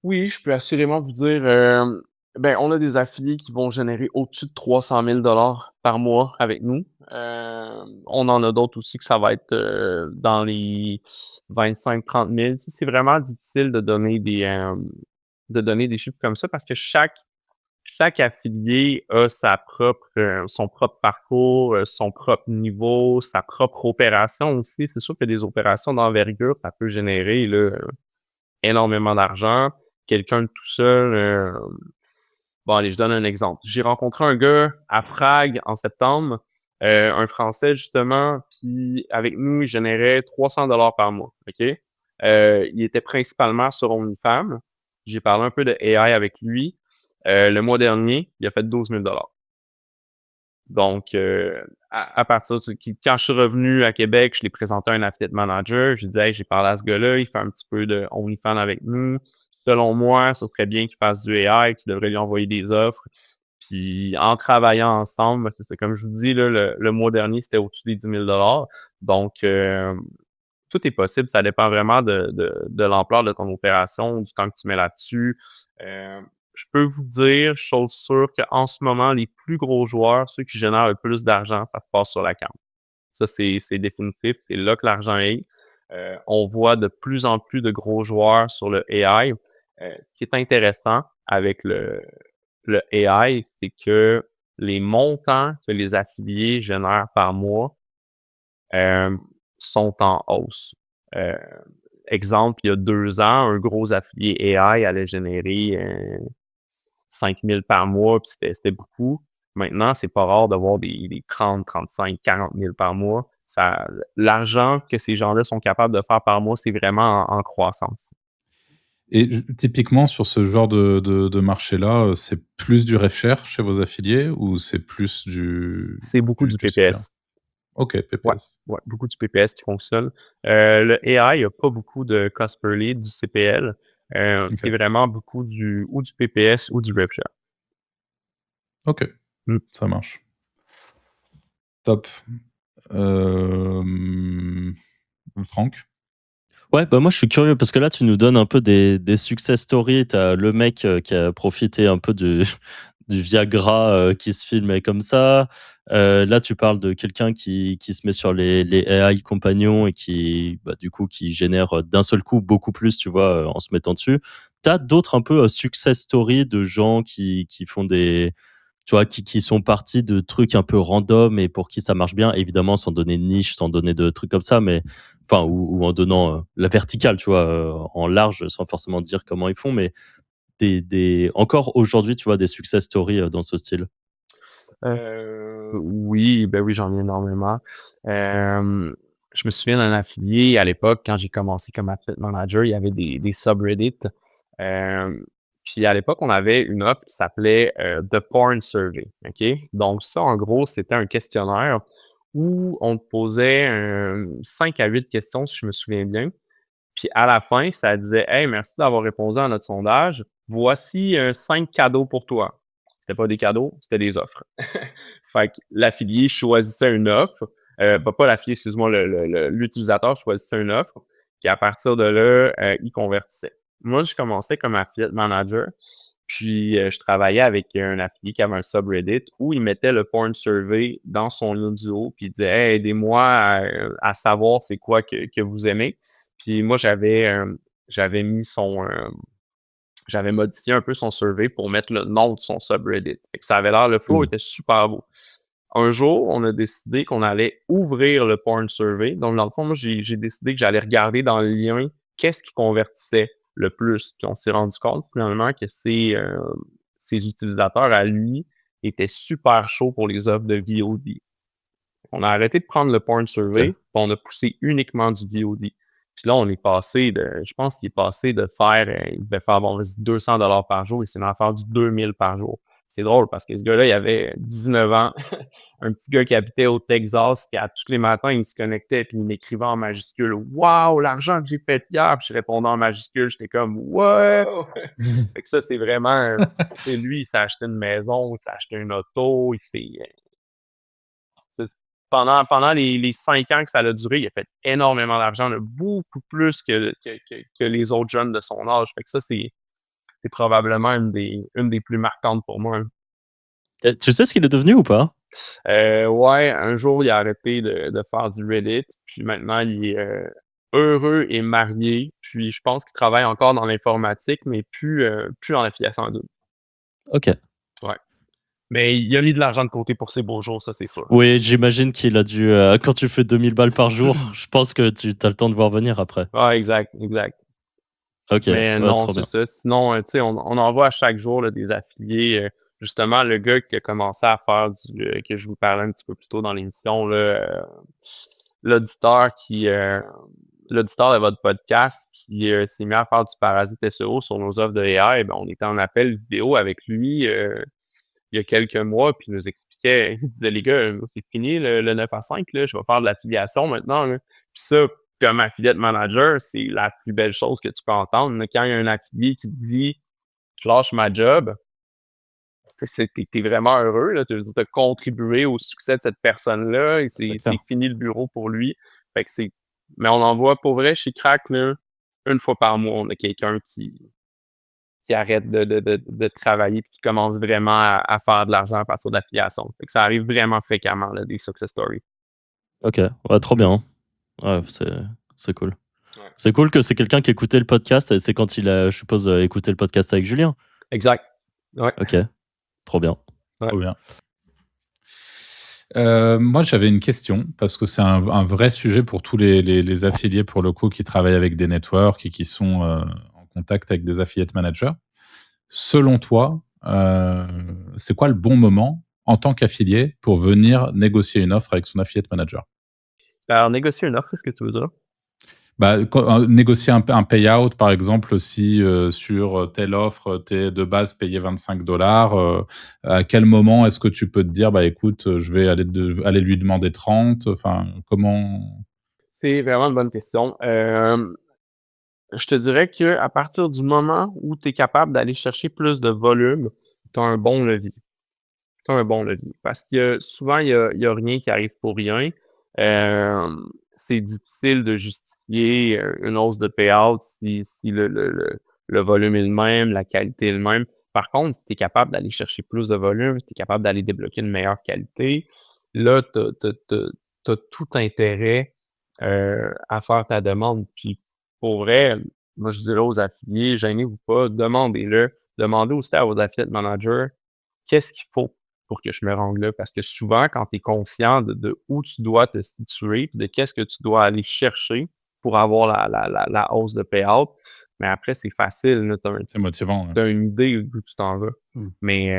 Oui, je peux assurément vous dire, ben, on a des affiliés qui vont générer au-dessus de 300 000 par mois avec nous. On en a d'autres aussi que ça va être, dans les 25 000 30 000. Tu sais, c'est vraiment difficile de donner des chiffres comme ça parce que chaque affilié a son propre parcours, son propre niveau, sa propre opération aussi. C'est sûr que des opérations d'envergure, ça peut générer là, énormément d'argent. Quelqu'un de tout seul, bon allez, je donne un exemple. J'ai rencontré un gars à Prague en septembre, un Français justement, puis avec nous, il générait 300 par mois, OK? Il était principalement sur OnlyFans. J'ai parlé un peu de AI avec lui. Le mois dernier, il a fait 12 000. Donc, à partir quand je suis revenu à Québec, je l'ai présenté à un affiliate manager. J'ai dit, hey, j'ai parlé à ce gars-là, il fait un petit peu de OnlyFans avec nous. Selon moi, ce serait bien qu'il fasse du AI, que tu devrais lui envoyer des offres. Puis, en travaillant ensemble, ben, c'est ça. Comme je vous dis, là, le mois dernier, c'était au-dessus des 10 000. Donc, tout est possible. Ça dépend vraiment de l'ampleur de ton opération, du temps que tu mets là-dessus. Euh, je peux vous dire, chose sûre, qu'en ce moment, les plus gros joueurs, ceux qui génèrent le plus d'argent, ça se passe sur la cam. Ça, c'est définitif. C'est là que l'argent est. On voit de plus en plus de gros joueurs sur le AI. Ce qui est intéressant avec le AI, c'est que les montants que les affiliés génèrent par mois euh, sont en hausse. Euh, Exemple, il y a 2 ans, un gros affilié AI allait générer 5 000 par mois, puis c'était beaucoup. Maintenant, c'est pas rare de voir des 30, 35, 40 000 par mois. L'argent que ces gens-là sont capables de faire par mois, c'est vraiment en croissance. Et typiquement, sur ce genre de marché-là, c'est plus du rev share chez vos affiliés ou c'est plus C'est beaucoup du du CPA? PPS. OK, Ouais, PPS. ouais, beaucoup du PPS qui fonctionne. Le AI, il n'y a pas beaucoup de cost per lead, du CPL. C'est OK, vraiment beaucoup du PPS ou du RevShare. OK, Mm. ça marche. Top. Hem, Franck? Ouais, bah moi je suis curieux parce que là tu nous donnes un peu des success stories. T'as le mec qui a profité un peu du Viagra qui se filmait comme ça. Là tu parles de quelqu'un qui se met sur les AI compagnons et qui bah, du coup qui génère d'un seul coup beaucoup plus, tu vois, en se mettant dessus. T'as d'autres un peu success stories de gens qui font des tu vois, qui sont partis de trucs un peu random et pour qui ça marche bien, évidemment, sans donner de niche, sans donner de trucs comme ça, mais enfin, ou en donnant la verticale, tu vois, en large, sans forcément dire comment ils font, mais encore aujourd'hui, tu vois, des success stories dans ce style. Oui, ben oui, j'en ai énormément. Je me souviens d'un affilié à l'époque, quand j'ai commencé comme affiliate manager, il y avait des subreddits. Euh, Puis à l'époque, on avait une offre qui s'appelait The Porn Survey. OK? Donc, ça, en gros, c'était un questionnaire où on te posait 5 à 8 questions, si je me souviens bien. Puis à la fin, ça disait, hey, merci d'avoir répondu à notre sondage. Voici 5 cadeaux pour toi. C'était pas des cadeaux, c'était des offres. Fait que l'affilié choisissait une offre. Pas l'affilié, excuse-moi, l'utilisateur choisissait une offre. Puis à partir de là, il convertissait. Moi, je commençais comme affiliate manager. Puis je travaillais avec un affilié qui avait un subreddit où il mettait le porn survey dans son audio. Puis il disait, hey, aidez-moi à savoir c'est quoi que vous aimez. Puis moi, j'avais mis j'avais modifié un peu son survey pour mettre le nom de son subreddit. Fait que ça avait l'air, le flow Cool. était super beau. Un jour, on a décidé qu'on allait ouvrir le porn survey. Donc, dans le fond, moi, j'ai décidé que j'allais regarder dans le lien qu'est-ce qui convertissait le plus. Puis on s'est rendu compte finalement que ses utilisateurs à lui étaient super chauds pour les offres de VOD. On a arrêté de prendre le porn OK. survey, puis on a poussé uniquement du VOD. Puis là, on est passé je pense qu'il est passé de faire, il devait faire, bon, vas-y, 200 par jour, et c'est à faire du 2000 par jour. C'est drôle parce que ce gars-là, il avait 19 ans, un petit gars qui habitait au Texas, qui à tous les matins, il se connectait puis il m'écrivait en majuscule Waouh, l'argent que j'ai fait hier! Puis je répondais en majuscule, j'étais comme Wow! Fait que ça, c'est vraiment. C'est lui, il s'est acheté une maison, il s'est acheté une auto, c'est- pendant les 5 ans que ça a duré, il a fait énormément d'argent, beaucoup plus que les autres jeunes de son âge. Fait que ça, c'est probablement une des plus marquantes pour moi, hein. Tu sais ce qu'il est devenu ou pas? Ouais, un jour, il a arrêté de faire du Reddit, puis maintenant il est, heureux et marié, puis je pense qu'il travaille encore dans l'informatique, mais plus dans l'affiliation en double. OK. Ouais. Mais il a mis de l'argent de côté pour ses beaux jours, ça c'est sûr. Oui, j'imagine qu'il a dû, quand tu fais 2 000 balles par jour, je pense que tu as le temps de voir venir après. Ouais, exact, exact. OK, Mais ouais, non, trop c'est bien. ça. Sinon, tu sais, on en voit à chaque jour là, des affiliés. Justement, le gars qui a commencé à faire que je vous parlais un petit peu plus tôt dans l'émission, là, l'auditeur l'auditeur de votre podcast qui s'est mis à faire du parasite SEO sur nos offres de AI, ben, on était en appel vidéo avec lui il y a quelques mois, puis il nous expliquait, il disait les gars, c'est fini le 9 à 5, là, je vais faire de l'affiliation maintenant, là. Puis ça, comme affiliate manager, c'est la plus belle chose que tu peux entendre, là. Quand il y a un affilié qui te dit je lâche ma job, tu sais, t'es vraiment heureux, là, tu as contribué au succès de cette personne-là et C'est c'est clair. fini le bureau pour lui. Fait que mais on en voit pour vrai chez Crack, là, une fois par mois, on a quelqu'un qui arrête de travailler et qui commence vraiment à faire de l'argent à partir de l'affiliation. Fait que ça arrive vraiment fréquemment, là, des success stories. OK, ouais, trop bien. Ouais, c'est cool. Ouais. C'est cool que c'est quelqu'un qui écoutait le podcast et c'est quand il a, je suppose, écouté le podcast avec Julien? Exact. Ouais. OK, trop bien. Ouais. Trop bien. Moi, j'avais une question parce que c'est un vrai sujet pour tous les affiliés, pour le coup, qui travaillent avec des networks et qui sont en contact avec des affiliate managers. Selon toi, c'est quoi le bon moment en tant qu'affilié pour venir négocier une offre avec son affiliate manager? Alors, négocier une offre, c'est ce que tu veux dire? Bah, négocier un payout, par exemple, si sur telle offre, tu es de base payé 25 $, à quel moment est-ce que tu peux te dire, bah écoute, je vais aller lui demander 30? Enfin, comment? C'est vraiment une bonne question. Je te dirais qu'à partir du moment où tu es capable d'aller chercher plus de volume, tu as un bon levier. Tu as un bon levier. Parce que souvent, il y a rien qui arrive pour rien. C'est difficile de justifier une hausse de payout si le volume est le même, la qualité est le même. Par contre, si tu es capable d'aller chercher plus de volume, si tu es capable d'aller débloquer une meilleure qualité, là, tu as tout intérêt à faire ta demande. Puis pour vrai, moi je dirais aux affiliés, gênez-vous pas, demandez-le. Demandez aussi à vos affiliate managers qu'est-ce qu'il faut pour que je me rende là? Parce que souvent, quand tu es conscient de où tu dois te situer, puis de qu'est-ce que tu dois aller chercher pour avoir la hausse de payout, mais après, c'est facile, C'est motivant, ouais. tu as une idée d'où tu t'en vas. Mais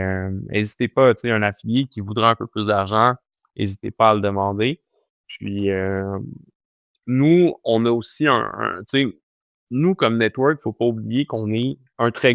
hésitez pas, tu sais, un affilié qui voudrait un peu plus d'argent, hésitez pas à le demander. Puis nous, on a aussi tu sais, nous, comme network, faut pas oublier qu'on est un très gros